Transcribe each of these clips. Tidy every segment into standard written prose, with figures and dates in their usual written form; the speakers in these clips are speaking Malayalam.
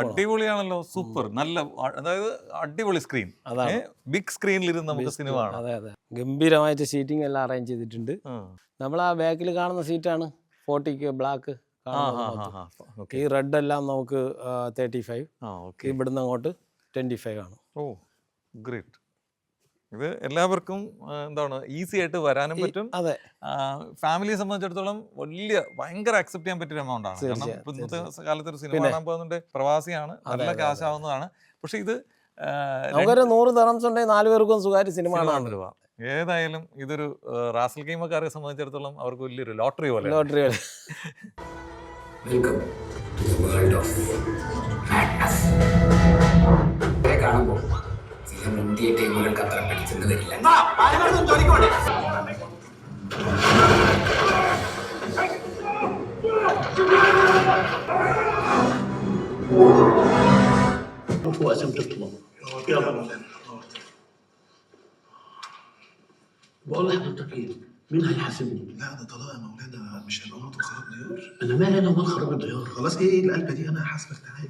അടിപൊളിയാണല്ലോ, സൂപ്പർ. നല്ല അതായത് അടിപൊളി സ്ക്രീൻ, ബിഗ് സ്ക്രീനിൽ ഇരുന്ന് നമുക്ക് സിനിമ കാണാം. അതെ അതെ, ഗംഭീരമായിട്ട് സീറ്റിംഗ് എല്ലാം അറേഞ്ച് ചെയ്തിട്ടുണ്ട്. നമ്മൾ ആ ബാക്കിൽ കാണുന്ന സീറ്റാണ് 40 ബ്ലാക്ക്. ഈ റെഡ് എല്ലാം നമുക്ക് 35, ഇവിടുന്ന് അങ്ങോട്ട് 25 ആണ്. ഓ ഗ്രേറ്റ്. ഇത് എല്ലാവർക്കും എന്താണ് ഈസി ആയിട്ട് വരാനും പറ്റും. അതെ, ഫാമിലിയെ സംബന്ധിച്ചിടത്തോളം ഭയങ്കര അക്സെപ്റ്റ് ചെയ്യാൻ പറ്റിയ എമൗണ്ട് ആണ്. കാരണം ഇന്നത്തെ കാലത്ത് ഒരു സിനിമ കാണാൻ പോകുന്നുണ്ട്, പ്രവാസിയാണ്, നല്ല ക്യാഷ് ആവുന്നതാണ്. പക്ഷെ ഇത് നമുക്കൊരു 100 ദിർഹംസ് ഉണ്ടെങ്കിൽ 4 പേർക്കും സുഖമായിട്ട് സിനിമ കാണാൻ രൂപ. ഏതായാലും ഇതൊരു റാസൽ ഗെയിമക്കാരെ സംബന്ധിച്ചിടത്തോളം അവർക്ക് വലിയൊരു ലോട്ടറി പോലെ. കാണുമ്പോൾ ചില മുന്തിയ ടീമുകൾക്ക് അത്ര പിടിച്ചെന്ന് വരില്ല. بقول لحضرتك ايه؟ مين هيحاسبني؟ لا ده طلاق يا مولانا، مش هيبقى موضوع خراب ديار. انا مالي انا ومال خراب الديار؟ خلاص ايه القلبه دي، انا هحاسبك تعالى.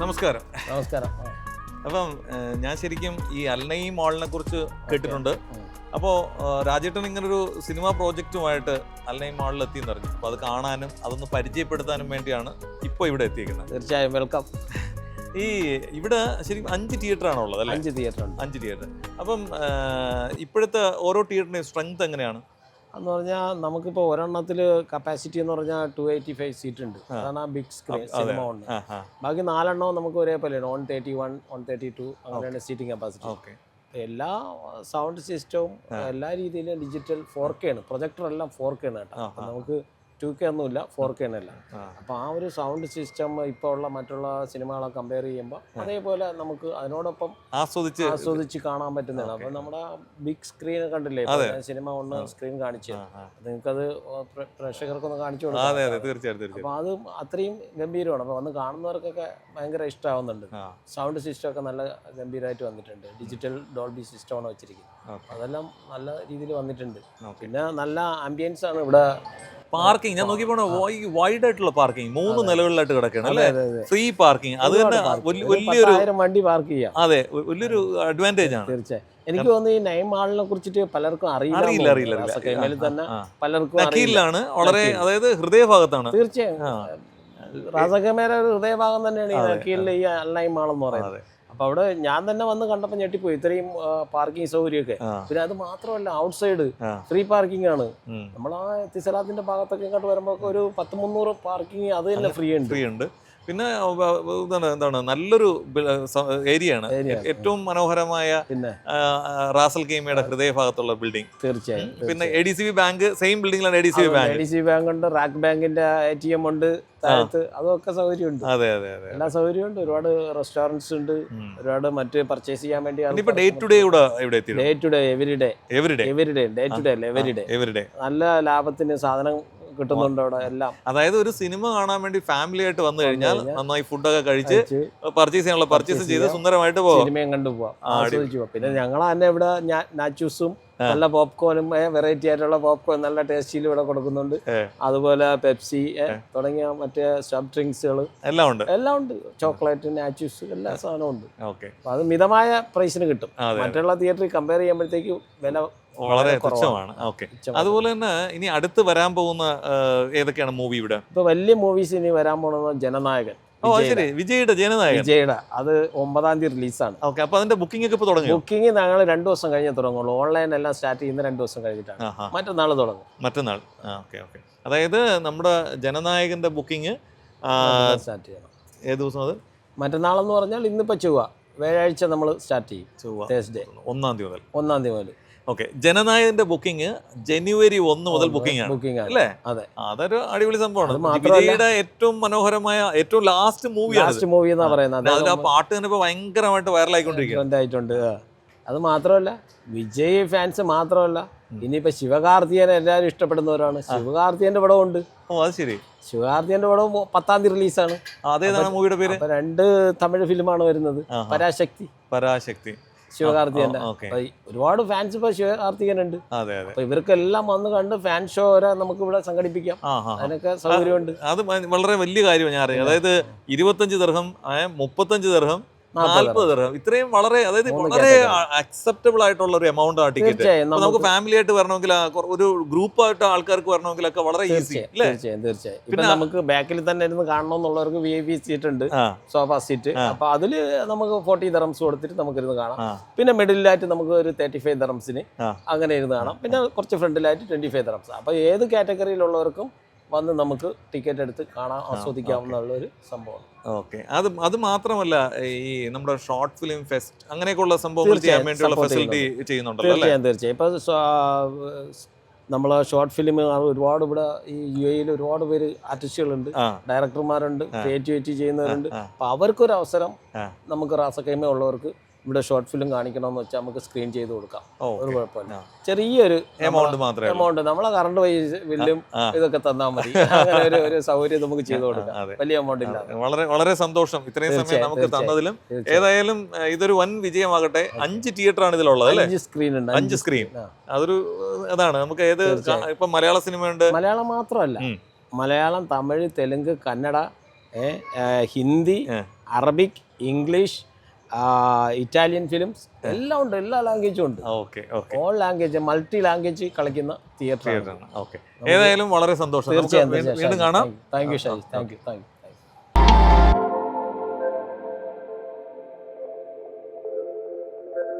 നമസ്കാരം. നമസ്കാരം. അപ്പം ഞാൻ ശരിക്കും ഈ അൽനഈം മാളിനെ കുറിച്ച് കേട്ടിട്ടുണ്ട്. അപ്പോൾ രാജേട്ടൻ ഇങ്ങനൊരു സിനിമാ പ്രോജക്റ്റുമായിട്ട് അൽനഈം മാളിൽ എത്തിയെന്ന് പറഞ്ഞു. അപ്പോൾ അത് കാണാനും അതൊന്ന് പരിചയപ്പെടുത്താനും വേണ്ടിയാണ് ഇപ്പോൾ ഇവിടെ എത്തിയിരിക്കുന്നത്. തീർച്ചയായും വെൽക്കം. ഈ ഇവിടെ ശരിക്കും 5 തിയേറ്ററാണോ ഉള്ളത് അല്ലേ? 5 തിയേറ്റർ ഉണ്ട്. 5 തിയേറ്റർ. അപ്പം ഇപ്പോഴത്തെ ഓരോ തിയേറ്ററിൻ്റെയും സ്ട്രെങ്ത് എങ്ങനെയാണ് എന്ന് പറഞ്ഞാൽ നമുക്കിപ്പോൾ ഒരെണ്ണത്തിൽ കപ്പാസിറ്റി എന്ന് പറഞ്ഞാൽ 285 സീറ്റ് ഉണ്ട്. അതാണ് ആ ബിഗ് സ്ക്രീൻ സിനിമ ഉണ്ട്. ബാക്കി 4 എണ്ണവും നമുക്ക് ഒരേപോലെയാണ് 131, 132 അങ്ങനെയാണ് സീറ്റിംഗ് കപ്പാസിറ്റി. എല്ലാ സൗണ്ട് സിസ്റ്റവും എല്ലാ രീതിയിലും ഡിജിറ്റൽ 4K ആണ്. പ്രൊജക്ടർ എല്ലാം 4K ആണ് കേട്ടോ. നമുക്ക് 2K ഒന്നുമില്ല, 4K എന്നല്ല. അപ്പോൾ ആ ഒരു സൗണ്ട് സിസ്റ്റം ഇപ്പോൾ ഉള്ള മറ്റുള്ള സിനിമകളെ കമ്പയർ ചെയ്യുമ്പോൾ അതേപോലെ നമുക്ക് അതിനോടൊപ്പം ആസ്വദിച്ച് കാണാൻ പറ്റുന്നതാണ്. അപ്പോൾ നമ്മുടെ ബിഗ് സ്ക്രീൻ കണ്ടില്ലേ, സിനിമ ഒന്ന് സ്ക്രീൻ കാണിച്ചു, നിങ്ങൾക്കത് പ്രേക്ഷകർക്കൊന്ന് കാണിച്ചു കൊടുക്കാം. അപ്പോൾ അത് അത്രയും ഗംഭീരമാണ്. അപ്പോൾ വന്ന് കാണുന്നവർക്കൊക്കെ ഭയങ്കര ഇഷ്ടമാവുന്നുണ്ട്. സൗണ്ട് സിസ്റ്റം ഒക്കെ നല്ല ഗംഭീരമായിട്ട് വന്നിട്ടുണ്ട്. ഡിജിറ്റൽ ഡോൾബി സിസ്റ്റമാണ് വെച്ചിരിക്കുന്നത്. അതെല്ലാം നല്ല രീതിയിൽ വന്നിട്ടുണ്ട്. പിന്നെ നല്ല ആംബിയൻസ് ആണ് ഇവിടെ. പാർക്കിംഗ് ഞാൻ നോക്കിയപ്പോൾ വൈഡ് ആയിട്ടുള്ള പാർക്കിംഗ് 3 നിലകളിലായിട്ട് കിടക്കുകയാണ് അല്ലേ? ഫ്രീ പാർക്കിംഗ്, അത് തന്നെ വലിയൊരു വണ്ടി പാർക്ക് ചെയ്യാം. അതെ, വലിയൊരു അഡ്വാൻറ്റേജ് ആണ്. തീർച്ചയായും. എനിക്ക് തോന്നുന്നു ഈ നഈം മാളിനെ കുറിച്ചിട്ട് പലർക്കും അറിയില്ല. തന്നെ പലർക്കും നഖീലിലാണ് വളരെ, അതായത് ഹൃദയഭാഗത്താണ്. തീർച്ചയായും റാസഖമേര ഒരു ഹൃദയഭാഗം തന്നെയാണ് ഈ നഖീലിലെ ഈ അൽനഈം മാൾ എന്ന് പറയുന്നത്. അപ്പൊ അവിടെ ഞാൻ തന്നെ വന്ന് കണ്ടപ്പോൾ ഞെട്ടിപ്പോയി, ഇത്രയും പാർക്കിംഗ് സൗകര്യമൊക്കെ. പിന്നെ അത് മാത്രമല്ല, ഔട്ട് സൈഡ് ഫ്രീ പാർക്കിംഗ് ആണ്. നമ്മൾ ആ എത്തിസലാത്തിന്റെ ഭാഗത്തൊക്കെ ഇങ്ങോട്ട് വരുമ്പോൾ ഒരു 100-300 പാർക്കിംഗ് അത് തന്നെ ഫ്രീ ഉണ്ട്. പിന്നെ എന്താണ് നല്ലൊരു ഏരിയ ആണ്, ഏറ്റവും മനോഹരമായ റാസൽ ഗെയിമയുടെ ഹൃദയഭാഗത്തുള്ള ബിൽഡിംഗ്. തീർച്ചയായും. പിന്നെ ADCB ബാങ്ക് സെയിം ബിൽഡിംഗിലാണ്. ADCB ബാങ്ക് ഉണ്ട്, റാക്ക് ബാങ്കിന്റെ ATM ഉണ്ട് താഴത്ത്, അതൊക്കെ സൗകര്യമുണ്ട്. അതെ, എല്ലാ സൗകര്യമുണ്ട്. ഒരുപാട് റെസ്റ്റോറൻറ്റ്സ് ഉണ്ട്, ഒരുപാട് മറ്റ് പർച്ചേസ് ചെയ്യാൻ വേണ്ടി. ഡേ ടു ഡേ എവരിഡേ നല്ല ലാഭത്തിന് സാധനം കിട്ടുന്നുണ്ട് അവിടെ എല്ലാം. അതായത് ഒരു സിനിമ കാണാൻ വേണ്ടി ഫാമിലി ആയിട്ട് വന്നു കഴിഞ്ഞാൽ നന്നായി ഫുഡൊക്കെ കഴിച്ച് പർച്ചേസ് ചെയ്യാനുള്ള പർച്ചേസ് ചെയ്ത് സുന്ദരമായിട്ട് പോവാം, സിനിമയും കണ്ടുപോവാം, ആസ്വദിച്ചു പോവാം. പിന്നെ ഞങ്ങൾ തന്നെ ഇവിടെ നാച്ചൂസും നല്ല പോപ്കോണും വെറൈറ്റി ആയിട്ടുള്ള പോപ്കോൺ നല്ല ടേസ്റ്റിൽ ഇവിടെ കൊടുക്കുന്നുണ്ട്. അതുപോലെ പെപ്സി തുടങ്ങിയ മറ്റേ സോഫ്റ്റ് ഡ്രിങ്ക്സുകൾ എല്ലാം ഉണ്ട്. ചോക്ലേറ്റ്, നാച്ചൂസ് എല്ലാ സാധനവും ഉണ്ട്. അപ്പൊ അത് മിതമായ പ്രൈസിന് കിട്ടും. മറ്റുള്ള തിയേറ്ററിൽ കമ്പയർ ചെയ്യുമ്പോഴത്തേക്ക് വില വളരെ തുച്ഛമാണ്. അതുപോലെ തന്നെ ഇനി അടുത്ത് വരാൻ പോകുന്ന ഏതൊക്കെയാണ് മൂവി ഇവിടെ? ഇപ്പൊ വലിയ മൂവീസ് ഇനി വരാൻ പോകുന്നത് ജനനായകൻ. വിജയുടെ അത് 9-ാം തീയതി റിലീസാണ്. അപ്പൊ അതിന്റെ ബുക്കിംഗ് ഒക്കെ തുടങ്ങി? ബുക്കിംഗ് ഞങ്ങൾ 2 ദിവസം കഴിഞ്ഞേ തുടങ്ങുള്ളൂ. ഓൺലൈൻ എല്ലാം സ്റ്റാർട്ട് ചെയ്യുന്ന 2 ദിവസം കഴിഞ്ഞിട്ടാണ്. മറ്റന്നാൾ തുടങ്ങും. മറ്റന്നാൾ. അതായത് നമ്മുടെ ജനനായകന്റെ ബുക്കിംഗ് സ്റ്റാർട്ട് ചെയ്യണം. ഏത് ദിവസം? അത് മറ്റന്നാളെന്ന് പറഞ്ഞാൽ ഇന്നിപ്പോ വ്യാഴാഴ്ച നമ്മൾ സ്റ്റാർട്ട് ചെയ്യും. തേഴ്സ്ഡേ 1-ാം തീയതി മുതൽ. ജനനായകന്റെ ബുക്കിംഗ് ജനുവരി 1 മുതൽ ബുക്കിംഗ് അല്ലേ? അതൊരു അടിപൊളി സംഭവമാണ്. വിജയുടെ ഏറ്റവും മനോഹരമായ ഏറ്റവും ലാസ്റ്റ് മൂവി എന്നാ പറയുന്നത്. ആ പാട്ട് തന്നെ ഇപ്പൊ ഭയങ്കരമായിട്ട് വൈറലായിക്കൊണ്ടിരിക്കുന്നുണ്ട്. അത് മാത്രമല്ല, വിജയ് ഫാൻസ് മാത്രമല്ല, ഇനിയിപ്പോ ശിവകാർത്തികനെ എല്ലാവരും ഇഷ്ടപ്പെടുന്നവരാണ്. ശിവകാർത്തികന്റെ പടം ഉണ്ട്. ശിവകാർത്തികന്റെ പടം 10-ാം തീയതി റിലീസാണ്. അതേതാണ് മൂവിയുടെ പേര്? 2 തമിഴ് ഫിലിമാണ് വരുന്നത്. പരാശക്തി. ശിവകാർത്തികന്റെ. ഓക്കെ. അപ്പൊ ഒരുപാട് ഫാൻസ് ഇപ്പൊ ശിവകാർത്തികനുണ്ട്. അതെ അതെ. അപ്പൊ ഇവർക്കെല്ലാം വന്ന് കണ്ട് ഫാൻ ഷോ വരെ നമുക്ക് ഇവിടെ സംഘടിപ്പിക്കാം. അതിനൊക്കെ സൗകര്യമുണ്ട്. അത് വളരെ വലിയ കാര്യമാണ് ഞാൻ അറിയാം. അതായത് 25 ദിർഹം, 35 ദിർഹം, 40 ദിർഹം, ഇത്രയും വളരെ, അതായത് വളരെ അക്സെപ്റ്റബിൾ ആയിട്ടുള്ള ഒരു എമൗണ്ട് ആ ടിക്കറ്റ്. തീർച്ചയായും നമുക്ക് ഫാമിലി ആയിട്ട് വരണമെങ്കിൽ, ഒരു ഗ്രൂപ്പ് ആയിട്ട് ആൾക്കാർക്ക് വരണമെങ്കിലൊക്കെ വളരെ ഈസി അല്ലേ? തീർച്ചയായും. ഇപ്പൊ നമുക്ക് ബാക്കിൽ തന്നെ ഇരുന്ന് കാണണമെന്നുള്ളവർക്ക് VIP സീറ്റ് ഉണ്ട്, സോഫ സീറ്റ്. അപ്പൊ അതില് നമുക്ക് 40 ദിർഹംസ് കൊടുത്തിട്ട് നമുക്ക് ഇരുന്ന് കാണാം. പിന്നെ മിഡിലായിട്ട് നമുക്ക് ഒരു 35 ദിർഹംസിന് അങ്ങനെ ഇരുന്ന് കാണാം. പിന്നെ കുറച്ച് ഫ്രണ്ടിലായിട്ട് 25 ദിർഹംസ്. അപ്പൊ ഏത് കാറ്റഗറിയിലുള്ളവർക്കും വന്ന് നമുക്ക് ടിക്കറ്റ് എടുത്ത് കാണാൻ ആസ്വദിക്കാവുന്ന ഒരു സംഭവം. ഓക്കെ. അത് മാത്രമല്ല, ഈ നമ്മുടെ ഷോർട്ട് ഫിലിം ഫെസ്റ്റ് അങ്ങനെയൊക്കെയുള്ള സംഭവങ്ങൾ ചെയ്യാൻ വേണ്ടിയുള്ള ഫെസിലിറ്റി ചെയ്യുന്നുണ്ടല്ലോ അല്ലേ? തീർച്ചയായും. ഇപ്പൊ നമ്മളെ ഷോർട്ട് ഫിലിം ഒരുപാട് ഇവിടെ ഈ UAE ഒരുപാട് പേര് ആർട്ടിസ്റ്റുകളുണ്ട്, ഡയറക്ടർമാരുണ്ട്, ക്രിയേറ്റിവിറ്റി ചെയ്യുന്നവരുണ്ട്. അപ്പൊ അവർക്കൊരു അവസരം നമുക്ക് റാസക്കൈമ ഉള്ളവർക്ക് ഇവിടെ ഷോർട്ട് ഫിലിം കാണിക്കണമെന്ന് വെച്ചാൽ നമുക്ക് സ്ക്രീൻ ചെയ്ത് കൊടുക്കാം. ഒരു കുഴപ്പമില്ല. ചെറിയൊരു എമൗണ്ട് നമ്മളെ കറണ്ട് ബില്ലും ഇതൊക്കെ തന്നാൽ മതി. അങ്ങനെ ഒരു സൗകര്യം നമുക്ക് ചെയ്തു കൊടുക്കാം. വലിയ എമൗണ്ട് ഇല്ല. വളരെ വളരെ സന്തോഷം ഇത്രയും സമയം നമുക്ക് തന്നതിലും. ഏതായാലും ഇതൊരു വൻ വിജയമാകട്ടെ. 5 തിയേറ്റർ ആണ് ഇതിലുള്ളത് അല്ലേ? 5 സ്ക്രീൻ ഉണ്ട്. 5 സ്ക്രീൻ. അതൊരു അതാണ് നമുക്ക് ഏത് ഇപ്പൊ മലയാള സിനിമയുണ്ട്. മലയാളം മാത്രമല്ല, Malayalam, Tamil, Telugu, Kannada, Hindi, Arabic, English, Italian films എല്ലാം ഉണ്ട്. എല്ലാ ലാംഗ്വേജും ഉണ്ട്. ഓൾ ലാംഗ്വേജ്, മൾട്ടി ലാംഗ്വേജ് കളിക്കുന്ന തിയേറ്റർ ആണ്. ഏതായാലും വളരെ സന്തോഷം. തീർച്ചയായും. വീണ്ടും കാണാം. Thank you.